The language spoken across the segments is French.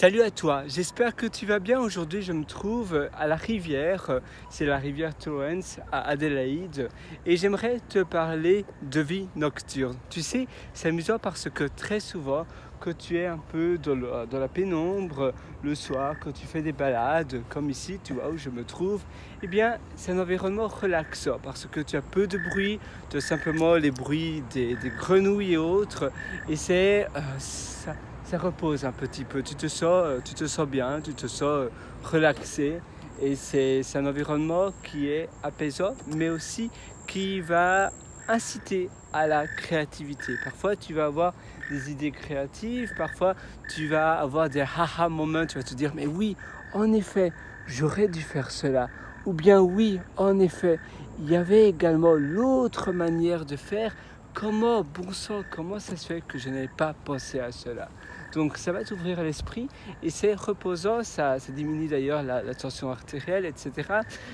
Salut à toi, j'espère que tu vas bien. Aujourd'hui, je me trouve à la rivière, c'est la rivière Torrens à Adélaïde, et j'aimerais te parler de vie nocturne. Tu sais, c'est amusant parce que très souvent, quand tu es un peu dans la pénombre, le soir, quand tu fais des balades, comme ici, tu vois, où je me trouve, eh bien, c'est un environnement relaxant parce que tu as peu de bruit, tu as simplement les bruits des grenouilles et autres, et ça repose un petit peu, tu te sens bien, tu te sens relaxé et c'est un environnement qui est apaisant mais aussi qui va inciter à la créativité. Parfois tu vas avoir des idées créatives, parfois tu vas avoir des haha moments, tu vas te dire mais oui, en effet, j'aurais dû faire cela. Ou bien oui, en effet, il y avait également l'autre manière de faire. Comment, bon sang, comment ça se fait que je n'avais pas pensé à cela? Donc ça va t'ouvrir l'esprit et c'est reposant, ça diminue d'ailleurs la tension artérielle, etc.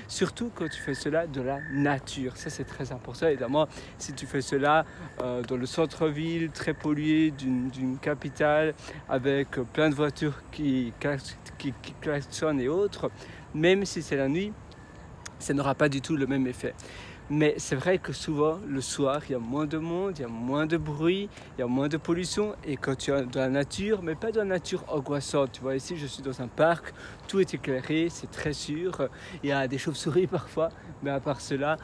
Surtout quand tu fais cela de la nature, ça c'est très important. Évidemment, si tu fais cela dans le centre-ville, très pollué d'une capitale, avec plein de voitures qui klaxonnent et autres, même si c'est la nuit, ça n'aura pas du tout le même effet. Mais c'est vrai que souvent, le soir, il y a moins de monde, il y a moins de bruit, il y a moins de pollution. Et quand tu es dans la nature, mais pas dans la nature angoissante. Tu vois, ici, je suis dans un parc, tout est éclairé, c'est très sûr. Il y a des chauves-souris parfois, mais à part cela,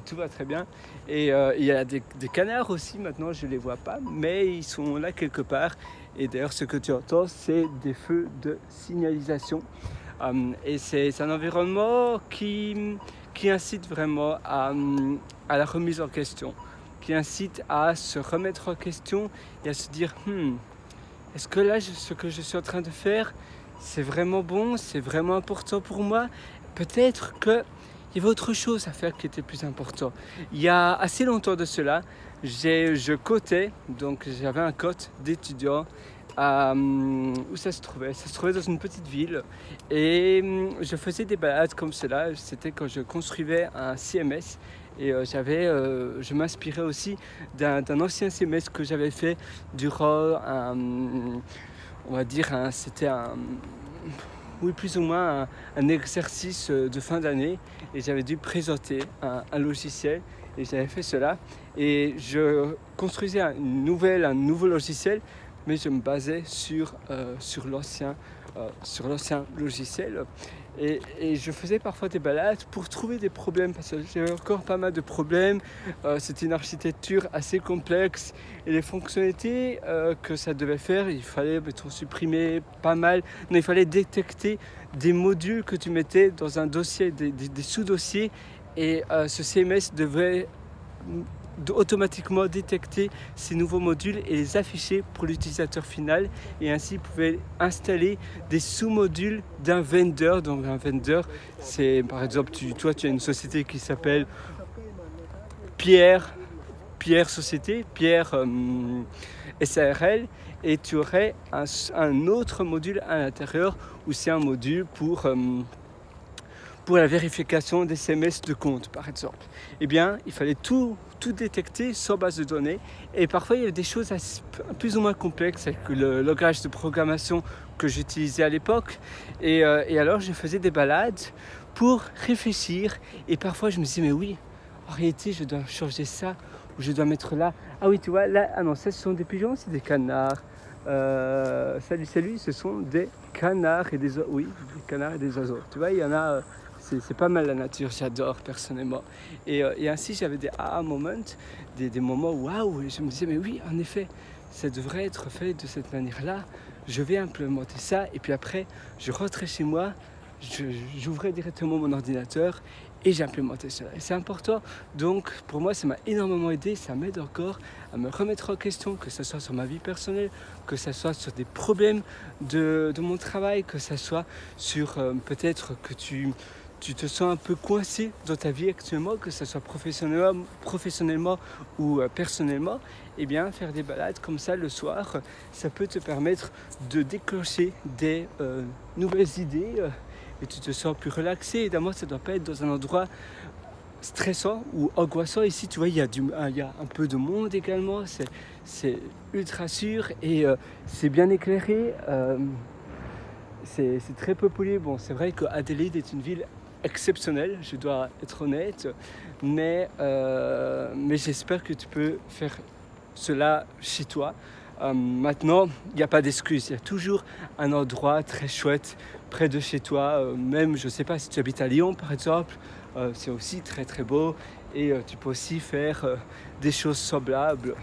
tout va très bien. Et il y a des canards aussi, maintenant, je ne les vois pas, mais ils sont là quelque part. Et d'ailleurs, ce que tu entends, c'est des feux de signalisation. Et c'est un environnement qui incite vraiment à la remise en question, qui incite à se remettre en question et à se dire est-ce que là, ce que je suis en train de faire, c'est vraiment bon, c'est vraiment important pour moi? Peut-être qu'il y avait autre chose à faire qui était plus important. Il y a assez longtemps de cela, je cotais, donc j'avais un cote d'étudiants où ça se trouvait. Ça se trouvait dans une petite ville et je faisais des balades comme cela. C'était quand je construisais un CMS et je m'inspirais aussi d'un ancien CMS que j'avais fait durant on va dire, oui, plus ou moins un exercice de fin d'année et j'avais dû présenter un logiciel et j'avais fait cela et je construisais un nouveau logiciel mais je me basais sur l'ancien logiciel et je faisais parfois des balades pour trouver des problèmes parce que j'avais encore pas mal de problèmes. C'était une architecture assez complexe et les fonctionnalités que ça devait faire, il fallait supprimer pas mal. Non, il fallait détecter des modules que tu mettais dans un dossier, des sous-dossiers et ce CMS devait automatiquement détecter ces nouveaux modules et les afficher pour l'utilisateur final et ainsi pouvait installer des sous-modules d'un vendor. Donc un vendor, c'est par exemple tu as une société qui s'appelle Pierre Société, Pierre SARL et tu aurais un autre module à l'intérieur où c'est un module pour la vérification des SMS de compte, par exemple. Eh bien, il fallait tout détecter sans base de données. Et parfois, il y avait des choses plus ou moins complexes avec le langage de programmation que j'utilisais à l'époque. Et alors, je faisais des balades pour réfléchir. Et parfois, je me disais, mais oui, en réalité, je dois changer ça ou je dois mettre là. Ah oui, tu vois, là, ah non, ça, ce sont des pigeons, c'est des canards. Salut, ce sont des canards et des oiseaux. Oui, des canards et des oiseaux. Tu vois, il y en a... c'est pas mal la nature, j'adore personnellement. Et ainsi, j'avais des aha moments, des moments waouh, et je me disais, mais oui, en effet, ça devrait être fait de cette manière-là. Je vais implémenter ça, et puis après, je rentrais chez moi, j'ouvrais directement mon ordinateur et j'implémentais cela. Et c'est important, donc pour moi, ça m'a énormément aidé, ça m'aide encore à me remettre en question, que ce soit sur ma vie personnelle, que ce soit sur des problèmes de mon travail, que ce soit sur peut-être que tu te sens un peu coincé dans ta vie actuellement, que ce soit professionnellement ou personnellement, eh bien faire des balades comme ça le soir, ça peut te permettre de déclencher des nouvelles idées et tu te sens plus relaxé. Évidemment, ça ne doit pas être dans un endroit stressant ou angoissant. Ici, tu vois, il y a un peu de monde également, c'est ultra sûr et c'est bien éclairé. c'est très peuplé. Bon, c'est vrai qu'Adélaïde est une ville exceptionnelle, je dois être honnête, mais j'espère que tu peux faire cela chez toi. Maintenant, il n'y a pas d'excuse, il y a toujours un endroit très chouette près de chez toi, même je ne sais pas si tu habites à Lyon par exemple, c'est aussi très très beau et tu peux aussi faire des choses semblables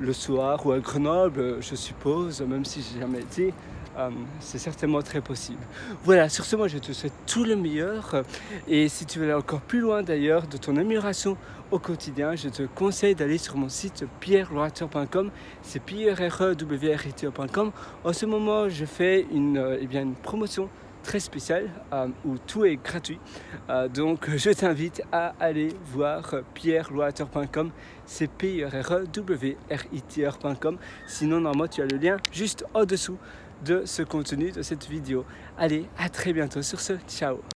le soir ou à Grenoble, je suppose, même si j'ai jamais été. C'est certainement très possible. Voilà, sur ce, moi je te souhaite tout le meilleur. Et si tu veux aller encore plus loin d'ailleurs de ton amélioration au quotidien, je te conseille d'aller sur mon site pierrelwriter.com. C'est pierrelwriter.com. En ce moment, je fais une promotion très spéciale où tout est gratuit. Donc je t'invite à aller voir pierrelwriter.com. C'est pierrelwriter.com. Sinon, normalement, tu as le lien juste en dessous de ce contenu, de cette vidéo. Allez, à très bientôt sur ce. Ciao.